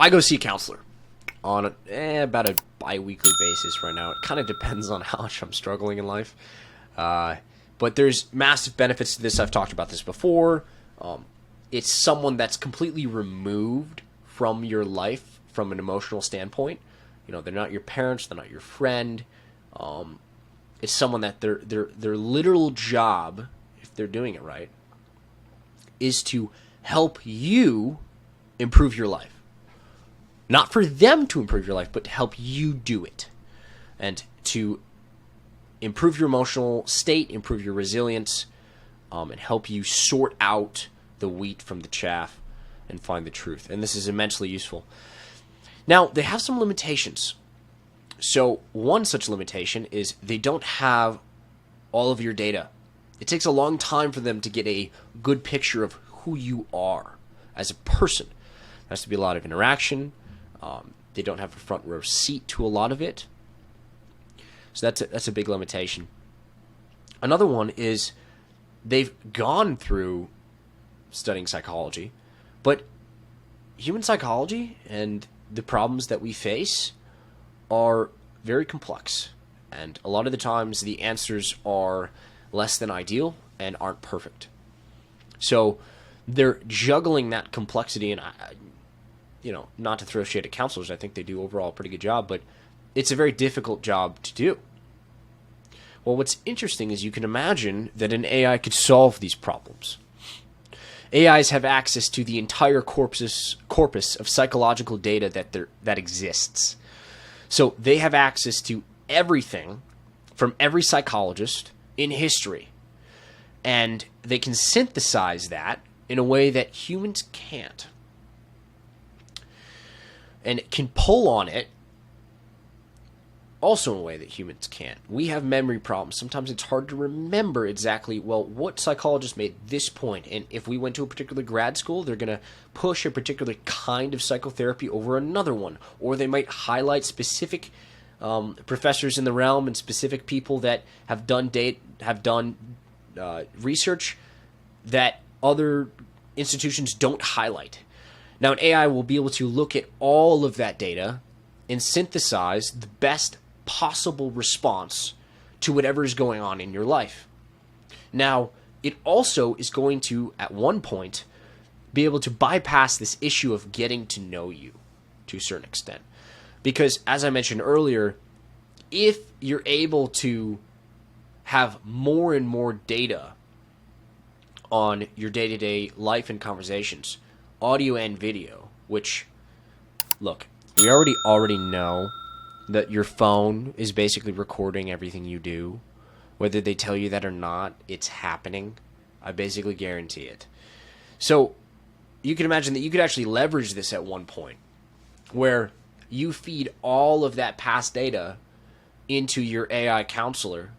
I go see a counselor on about a bi-weekly basis right now. It kind of depends on how much I'm struggling in life. But there's massive benefits to this. I've talked about this before. It's someone that's completely removed from your life from an emotional standpoint. You know, they're not your parents, they're not your friend. It's someone that their literal job, if they're doing it right, is to help you improve your life. Not for them to improve your life, but to help you do it. And to improve your emotional state, improve your resilience, and help you sort out the wheat from the chaff and find the truth. And this is immensely useful. Now, they have some limitations. So one such limitation is they don't have all of your data. It takes a long time for them to get a good picture of who you are as a person. There has to be a lot of interaction. They don't have a front row seat to a lot of it. So that's a big limitation. Another one is they've gone through studying psychology, but human psychology and the problems that we face are very complex. And a lot of the times the answers are less than ideal and aren't perfect. So they're juggling that complexity, and not to throw shade at counselors, I think they do overall a pretty good job, but it's a very difficult job to do. Well, what's interesting is you can imagine that an AI could solve these problems. AIs have access to the entire corpus of psychological data that exists. So they have access to everything from every psychologist in history. And they can synthesize that in a way that humans can't. And it can pull on it also in a way that humans can't. We have memory problems. Sometimes it's hard to remember exactly, what psychologist made this point. And if we went to a particular grad school, they're going to push a particular kind of psychotherapy over another one. Or they might highlight specific professors in the realm and specific people that have done research that other institutions don't highlight. Now, an AI will be able to look at all of that data and synthesize the best possible response to whatever is going on in your life. Now, it also is going to, at one point, be able to bypass this issue of getting to know you to a certain extent. Because, as I mentioned earlier, if you're able to have more and more data on your day-to-day life and conversations, audio and video, which, look, we already know that your phone is basically recording everything you do. Whether they tell you that or not, it's happening. I basically guarantee it. So you can imagine that you could actually leverage this at one point where you feed all of that past data into your AI counselor,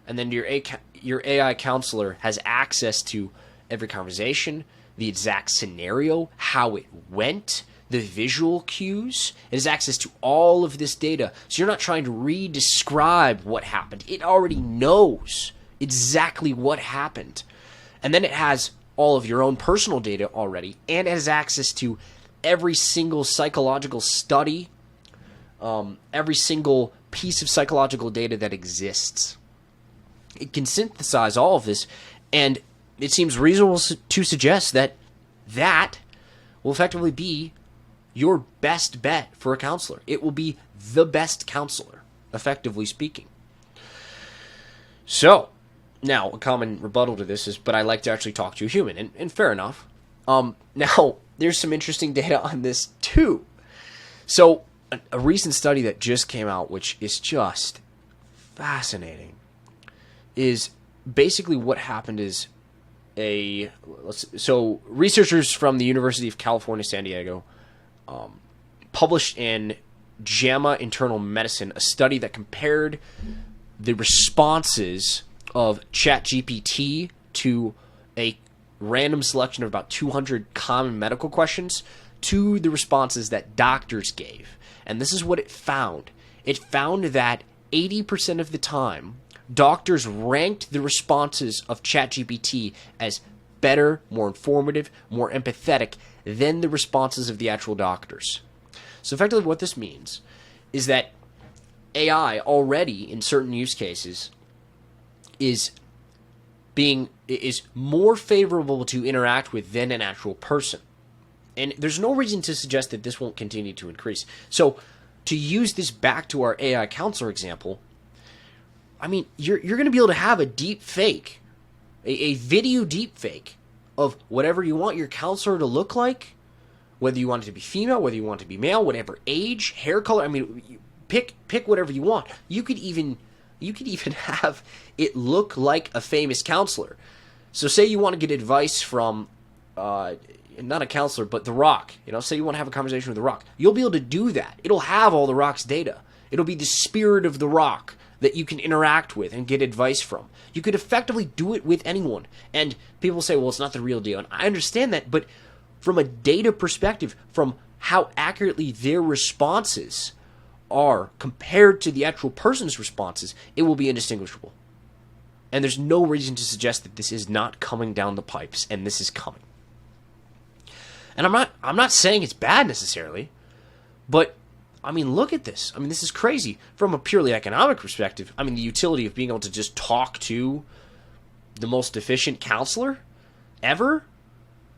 and then your AI counselor has access to every conversation, the exact scenario, how it went, the visual cues. It has access to all of this data. So you're not trying to re-describe what happened. It already knows exactly what happened. And then it has all of your own personal data already, and it has access to every single psychological study, every single piece of psychological data that exists. It can synthesize all of this, and it seems reasonable to suggest that will effectively be your best bet for a counselor. It will be the best counselor, effectively speaking. So, now, a common rebuttal to this is, but I like to actually talk to a human, and fair enough. Now, there's some interesting data on this too. So, a recent study that just came out, which is just fascinating, is basically what happened is researchers from the University of California, San Diego, published in JAMA Internal Medicine a study that compared the responses of ChatGPT to a random selection of about 200 common medical questions to the responses that doctors gave. And this is what it found. It found that 80% of the time, doctors ranked the responses of ChatGPT as better, more informative, more empathetic than the responses of the actual doctors. So effectively what this means is that AI already in certain use cases is more favorable to interact with than an actual person. And there's no reason to suggest that this won't continue to increase. So to use this back to our AI counselor example, I mean, you're going to be able to have a deep fake, a video deep fake of whatever you want your counselor to look like, whether you want it to be female, whether you want it to be male, whatever age, hair color. I mean, pick whatever you want. You could even have it look like a famous counselor. So say you want to get advice from not a counselor, but The Rock. Say you want to have a conversation with The Rock. You'll be able to do that. It'll have all The Rock's data. It'll be the spirit of The Rock that you can interact with and get advice from. You could effectively do it with anyone. And people say, well, it's not the real deal. And I understand that, but from a data perspective, from how accurately their responses are compared to the actual person's responses, it will be indistinguishable. And there's no reason to suggest that this is not coming down the pipes, and this is coming. And I'm not saying it's bad necessarily, but I mean, look at this. I mean, this is crazy from a purely economic perspective. I mean, the utility of being able to just talk to the most efficient counselor ever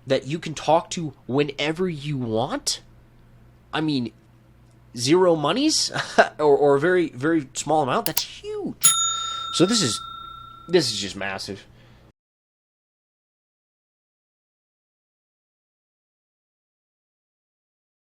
that you can talk to whenever you want. I mean, zero monies or a very, very small amount. That's huge. So this is just massive.